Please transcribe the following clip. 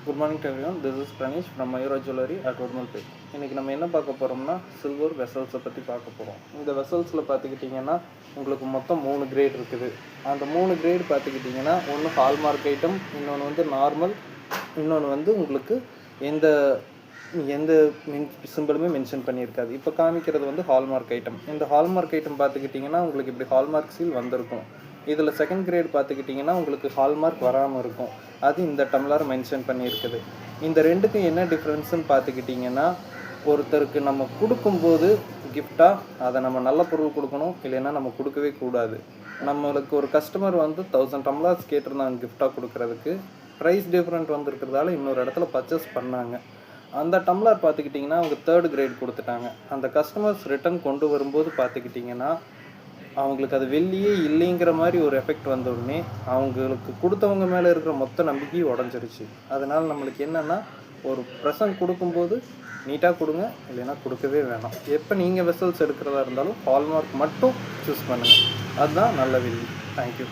Good morning to everyone. This is Pranesh from Mayura jewellery at Udumalpet. இன்றைக்கி நம்ம என்ன பார்க்க போகிறோம்னா சில்வர் வெசல்ஸை பற்றி பார்க்க போகிறோம். இந்த வெசல்ஸில் பார்த்துக்கிட்டிங்கன்னா உங்களுக்கு மொத்தம் 3 கிரேட் இருக்குது. அந்த 3 கிரேட் பார்த்துக்கிட்டிங்கன்னா ஒன்று ஹால்மார்க் ஐட்டம், இன்னொன்று வந்து நார்மல், இன்னொன்று வந்து உங்களுக்கு எந்த சிம்பிளுமே மென்ஷன் பண்ணியிருக்காது. இப்போ காமிக்கிறது வந்து ஹால்மார்க் ஐட்டம். இந்த ஹால்மார்க் ஐட்டம் பார்த்துக்கிட்டிங்கன்னா உங்களுக்கு இப்படி ஹால்மார்க் சீல் வந்திருக்கும். இதில் செகண்ட் கிரேட் பார்த்துக்கிட்டிங்கன்னா உங்களுக்கு ஹால்மார்க் வராமல் இருக்கும். அது இந்த டம்ளர் மென்ஷன் பண்ணியிருக்குது. இந்த ரெண்டுக்கும் என்ன டிஃப்ரென்ஸுன்னு பார்த்துக்கிட்டிங்கன்னா, ஒருத்தருக்கு நம்ம கொடுக்கும்போது கிஃப்டாக அதை நம்ம நல்ல பொருள் கொடுக்கணும், இல்லைன்னா நம்ம கொடுக்கவே கூடாது. நம்மளுக்கு ஒரு கஸ்டமர் வந்து 1000 டம்ளர்ஸ் கேட்டிருந்தாங்க கிஃப்டாக கொடுக்குறதுக்கு. ப்ரைஸ் டிஃப்ரெண்ட் வந்துருக்கிறதால இன்னொரு இடத்துல பர்ச்சேஸ் பண்ணாங்க. அந்த டம்ளர் பார்த்துக்கிட்டிங்கன்னா அவங்க 3rd கிரேட் கொடுத்துட்டாங்க. அந்த கஸ்டமர்ஸ் ரிட்டன் கொண்டு வரும்போது பார்த்துக்கிட்டிங்கன்னா அவங்களுக்கு அது வெள்ளியே இல்லைங்கிற மாதிரி ஒரு எஃபெக்ட் வந்த உடனே அவங்களுக்கு கொடுத்தவங்க மேலே இருக்கிற மொத்த நம்பிக்கையும் உடஞ்சிருச்சு. அதனால் நம்மளுக்கு என்னென்னா, ஒரு ப்ரெசன்ட் கொடுக்கும்போது நீட்டாக கொடுங்க, இல்லைன்னா கொடுக்கவே வேணாம். எப்போ நீங்கள் வெசல்ஸ் எடுக்கிறதா இருந்தாலும் ஹால்மார்க் மட்டும் சூஸ் பண்ணுங்கள். அதுதான் நல்ல வெள்ளி. தேங்க்யூ.